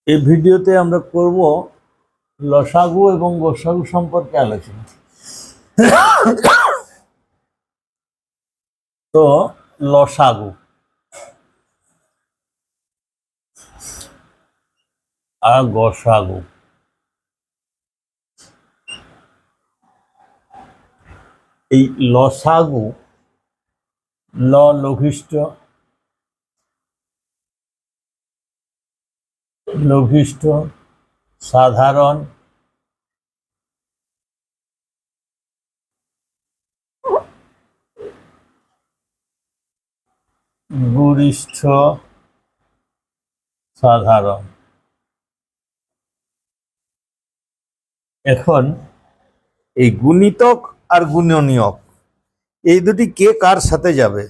এই ভিডিওতে আমরা করব লসাগু এবং গোসাগু সম্পর্কে আলোচনা। তো লসাগু আর গোসাগু, এই লসাগু লঘিষ্ঠ, লঘিষ্ঠ, সাধারণ, গরিষ্ঠ, সাধারণ। এখন এই গুণিতক আর গুণনীয়ক এই দুটি কে কার সাথে যাবে?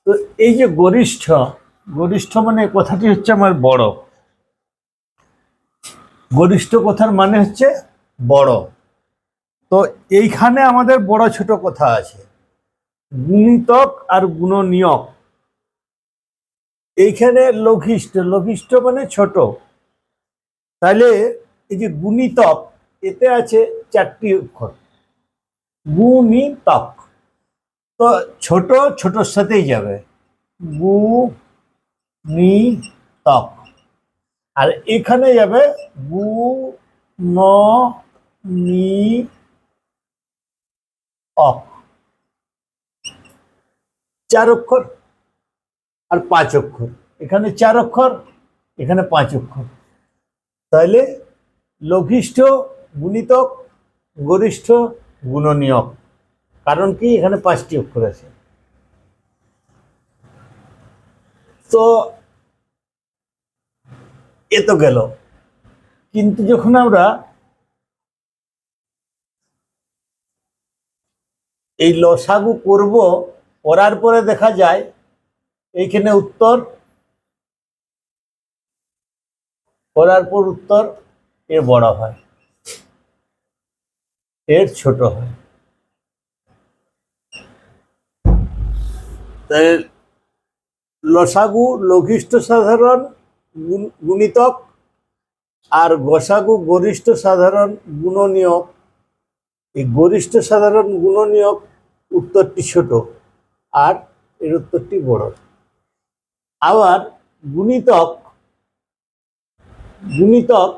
তো এই যে গরিষ্ঠ, গরিষ্ঠ মানে কথাটি হচ্ছে আমার বড়। গরিষ্ঠ কথার মানে হচ্ছে বড়। তো এইখানে আমাদের বড় ছোট কথা আছে, গুণিতক আর গুণনীয়ক। এইখানে লঘিষ্ঠ, লঘিষ্ঠ মানে ছোট। তাহলে এই যে গুণিতক, এতে আছে 4টি অক্ষর, গুণিতক। তো ছোট ছোটর সাথেই যাবে, গুণিতক। আর এখানে যাবে গুণনীয়ক। 4 অক্ষর আর 5 অক্ষর, এখানে 4 অক্ষর, এখানে 5 অক্ষর। তাহলে লঘিষ্ঠ, গুণিতক, গরিষ্ঠ, গুণনীয়ক। কারণ কি, এখানে 5টি অক্ষর আছে। তো এ তো গেল। কিন্তু যখন আমরা এই লসাগু করব, করার পরে দেখা যায় এইখানে উত্তর, করার পর উত্তর এর বড় হয়, এর ছোট হয়। তাই লসাগু লঘিষ্ঠ সাধারণ গুণিতক, আর গোসাগু গরিষ্ঠ সাধারণ গুণনীয়ক। এই গরিষ্ঠ সাধারণ গুণনীয়ক উত্তরটি ছোট আর এর উত্তরটি বড়। আবার গুণিতক, গুণিতক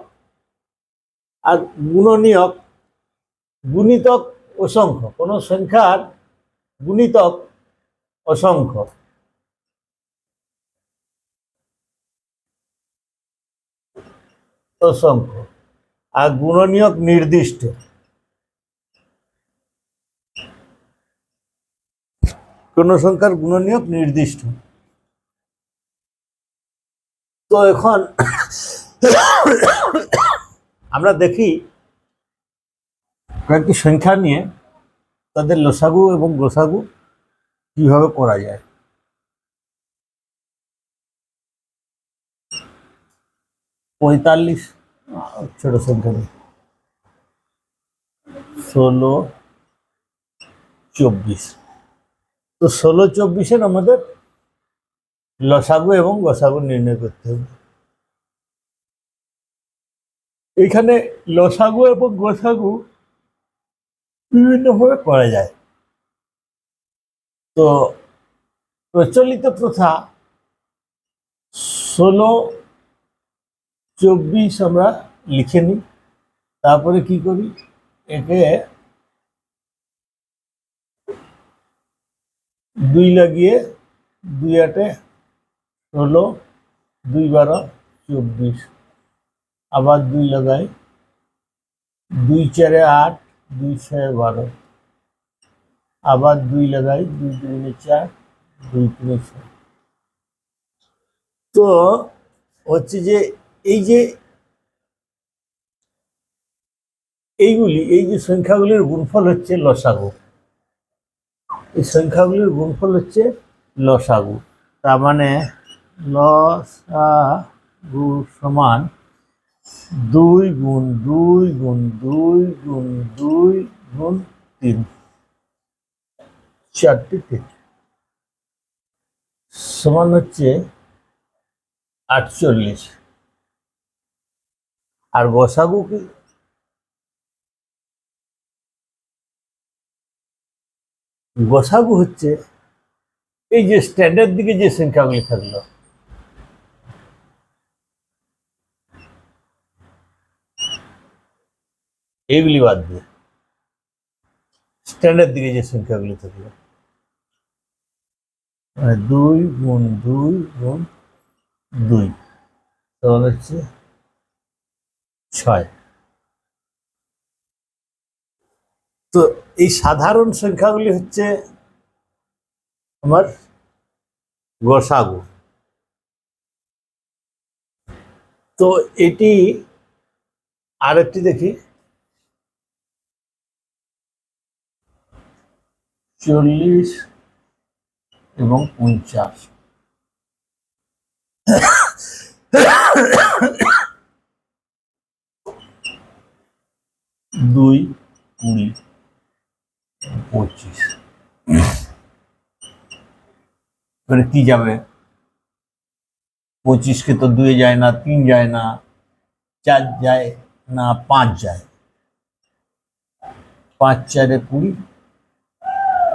আর গুণনীয়ক। গুণিতক অসংখ্য, কোনো সংখ্যার গুণিতক অসংখ্য। অসংখ্য। আর গুণনীয়ক নির্দিষ্ট। কোন সংখ্যার গুণনীয়ক নির্দিষ্ট। তো এখন আমরা দেখি কয়েকটি সংখ্যা নিয়ে তাদের লসাগু এবং গোসাগু কিভাবে করা যায়। 45 ছোট সংখ্যা নেই, 16, 24। তো 16, 24-এর আমাদের লসাগু এবং গোসাগু নির্ণয় করতে হবে। এখানে লসাগু এবং গোসাগু বিভিন্নভাবে করা যায়। তো প্রচলিত প্রথা 16, 24 আমরা লিখে নিই। তারপরে কি করি, একে 2 লাগিয়ে 2 8 16, 2 12 24। আবার 2 লাগাই, 2 4 8, 2 6 12। আবার 2 লাগাই, 2 2 4, 2 3 6। তো হচ্ছে যে এই যে এইগুলি, এই যে সংখ্যাগুলির গুণফল হচ্ছে লসাগু। এই সংখ্যাগুলির গুণফল হচ্ছে লসাগু। তার মানে লসাগু সমান 2 গুণ 2 গুণ 2 গুণ 2 গুণ 3, 4টি 3 সমান হচ্ছে 48। আর গসাগু কি? গসাগু হচ্ছে এই যে স্ট্যান্ডার্ড দিকে যে সংখ্যাগুলি থাকলো, এইগুলি বাদ দিয়ে স্ট্যান্ডার্ড দিকে যে সংখ্যাগুলি থাকলো, মানে 2 × 2 × 2 তখন হচ্ছে 6। তো এই সাধারণ সংখ্যাগুলি হচ্ছে আমার গসাগু। তো এটি আরেকটি দেখি, 40 এবং 49। 2, 20, 25 মানে কি যাবে? 25কে তো 2 যায় না, 3 যায় না, 4 যায় না, 5 যায়। 5 × 4 = 20,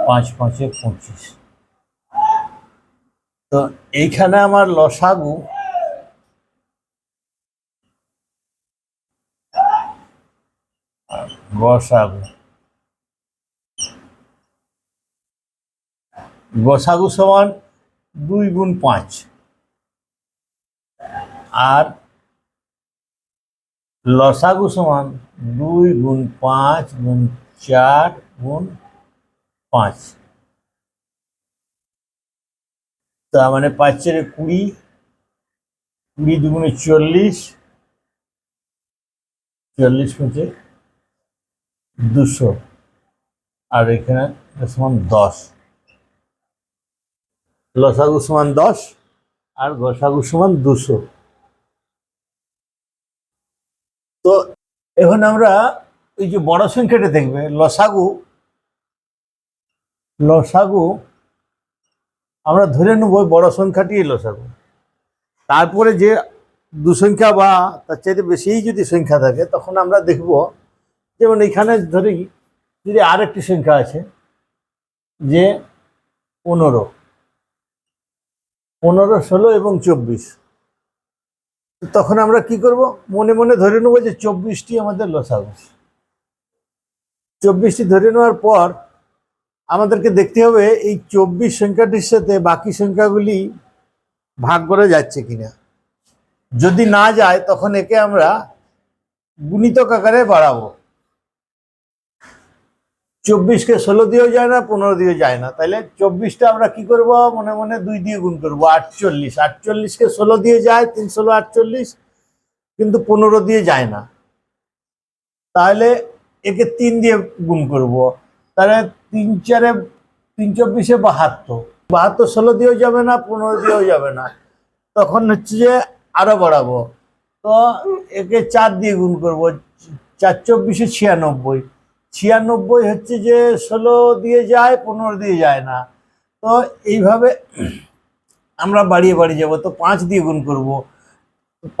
5 × 5 = 25। তো এইখানে আমার লসাগু গসাগু, গসাগু সমান 2 × 5, আর লসাগু সমান 2 × 5 × 4 × 5। তার মানে 5 × 4 = 20, 20 × 2 = 40, 40 × 5 = 200, আর এখানে সমান 10। লসাগু সমান 10 আর গসাগু সমান 200। তো এখন আমরা এই যে বড় সংখ্যাটা দেখবে লসাগু, লসাগু আমরা ধরে নেব বড় সংখ্যাটি লসাগু। তারপরে যে 2 সংখ্যা বা তার চাইতে বেশি যদি সংখ্যা থাকে তখন আমরা দেখব, যেমন এখানে ধরি যদি আরেকটি সংখ্যা আছে যে 15, 15, 16 এবং 24, তখন আমরা কি করব, মনে মনে ধরে নেব যে 24টি আমাদের লসাগু। 24টি ধরে নেওয়ার পর আমাদেরকে দেখতে হবে এই 24 সংখ্যাটির সাথে বাকি সংখ্যাগুলি ভাগ করা যাচ্ছে কিনা। যদি না যায় তখন একে আমরা গুণিতক আকারে বাড়াবো। 24কে 16 দিয়েও যায় না, 15 দিয়েও যায় না, তাহলে 24টা আমরা কি করব, মনে মনে 2 দিয়ে গুণ করব। 48, 48কে 16 দিয়ে যায়, 3 × 16 = 48, কিন্তু 15 দিয়ে যায় না, তাহলে একে 3 দিয়ে গুণ করব। তাহলে 3 × 4 = 3 × 24 = 72, 72 16 দিয়েও যাবে না, 15 দিয়েও যাবে না, তখন হচ্ছে যে আরো বাড়াবো। তো একে 4 দিয়ে গুণ করব, 4 × 24 = 96, 96 হচ্ছে যে 16 দিয়ে যায়, 15 দিয়ে যায় না, তো এইভাবে আমরা বাড়িয়ে বাড়িয়ে যাব। তো 5 দিয়ে গুণ করব,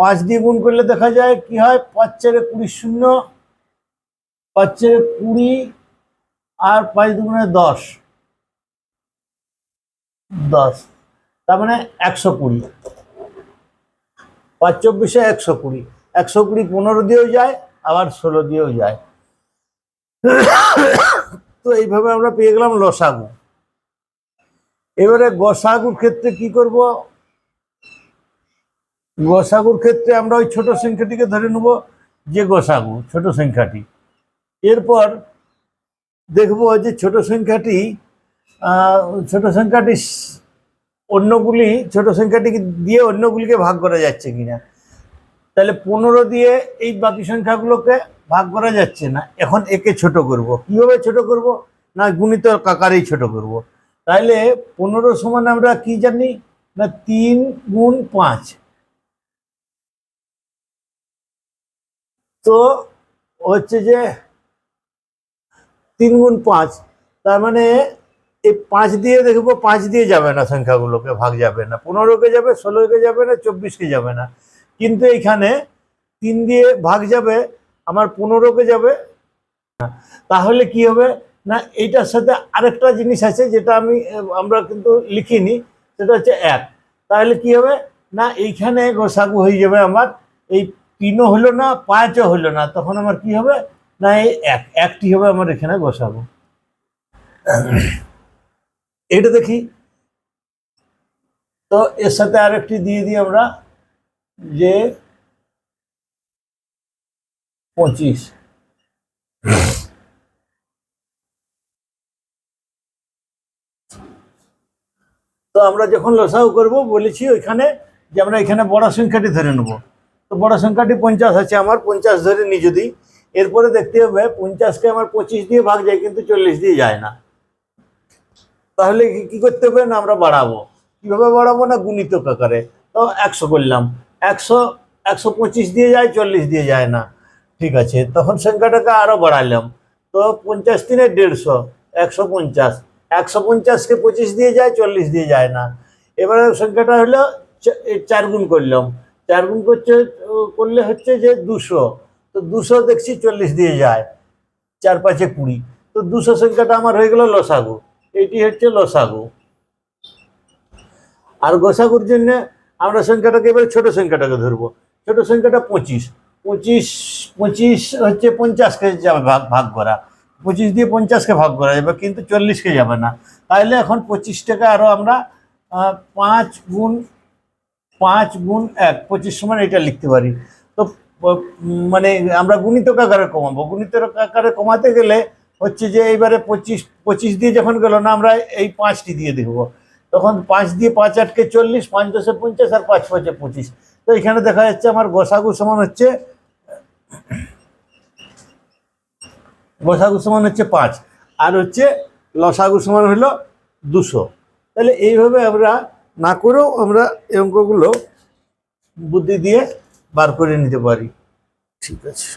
5 দিয়ে গুণ করলে দেখা যায় কি হয়, 5 × 4 = 20, 0, 5 × 4 = 20, আর 5 × 2 = 10, 10, তার মানে 120। 5 × 24 = 120, 120 15 দিয়েও যায়, আবার 16 দিয়েও যায়। তো এইভাবে আমরা পেয়ে গেলাম লসাগু। এবারে গসাগুর ক্ষেত্রে কি করব, গসাগুর ক্ষেত্রে আমরা ওই ছোট সংখ্যাটিকে ধরে নেব যে গসাগু ছোট সংখ্যাটি। এরপর দেখব যে ছোট সংখ্যাটি অন্যগুলি ছোট সংখ্যাটিকে দিয়ে অন্যগুলিকে ভাগ করা যাচ্ছে কিনা। তাহলে 15 দিয়ে এই বাকি সংখ্যাগুলোকে ভাগ করা যাচ্ছে না, এখন একে ছোট করব। কিভাবে ছোট করব, না গুণিতক আকারেই ছোট করব। তাহলে 15 সমান আমরা কি জানি, না 3 × 5। তো হচ্ছে যে 3 × 5, তার মানে এই 5 দিয়ে দেখবো, 5 দিয়ে যাবে না, সংখ্যাগুলোকে ভাগ যাবে না, 15কে যাবে, 16কে যাবে না, 24কে যাবে না, কিন্তু এইখানে 3 দিয়ে ভাগ যাবে আমার 15কে যাবে। তাহলে কি হবে না, এইটার সাথে আরেকটা জিনিস আছে যেটা আমরা কিন্তু লিখিনি, সেটা হচ্ছে 1। তাহলে কি হবে না, এইখানে গোসাগু হয়ে যাবে আমার, এই 3ও হলো না 5ও হলো না, তখন আমার কি হবে না, এই একটি হবে আমার এখানে গোসাগু। এটা দেখি তো, এর সাথে আরেকটি দিয়ে দিই আমরা, যে 25। তো আমরা যখন লসাগু করব বলেছি ওইখানে যে আমরা এখানে বড় সংখ্যাটি ধরে নেব। তো বড় সংখ্যাটি 50 আছে, আমার 50 ধরে নিই যদি। এরপরে দেখতে হবে 50কে আমার 25 দিয়ে ভাগ যায়, কিন্তু 40 দিয়ে যায় না। তাহলে কি করতে হবে না, আমরা বাড়াবো। কিভাবে বাড়াবো না, গুণিতক আকারে। তো 100 করলাম, 100 125 দিয়ে যায়, 40 দিয়ে যায় না। ঠিক আছে, তখন সংখ্যাটাকে আরো বাড়ালাম। তো 50 × 150, 150। 150কে 25 দিয়ে যায়, 40 দিয়ে যায় না। এবারে সংখ্যাটা হলো 4 গুণ করলাম, 4 গুণ করলে হচ্ছে যে 200। তো 200 দেখছি 40 দিয়ে যায়, 4 × 5 = 20। তো 200 সংখ্যাটা আমার হয়ে গেল লসাগু। এটি হচ্ছে লসাগু। আর গোসাগুর জন্য আমরা সংখ্যাটাকে এবারে ছোট সংখ্যাটাকে ধরবো। ছোট সংখ্যাটা 25। 25 হচ্ছে 50কে যাবে ভাগ করা, 25 দিয়ে 50কে ভাগ করা যাবে, কিন্তু 40কে যাবে না। তাহলে এখন 25টাকে আরো আমরা 5 গুণ 1, 25 সমান এটা লিখতে পারি। তো মানে আমরা গুণিতক আকারে কমাবো। গুণিতক আকারে কমাতে গেলে হচ্ছে যে এইবারে 25 দিয়ে যখন গেল না, আমরা এই 5টি দিয়ে দেখবো। তখন 5 দিয়ে 5 × 8 = 40, 5 × 10 = 50, আর 5 × 5 = 25। তো এখানে দেখা যাচ্ছে আমার গোসাগু সমান হচ্ছে 5, আর হচ্ছে লসাগু সমান হলো 200। তাহলে এইভাবে আমরা না করেও আমরা এই অঙ্কগুলো বুদ্ধি দিয়ে বার করে নিতে পারি। ঠিক আছে।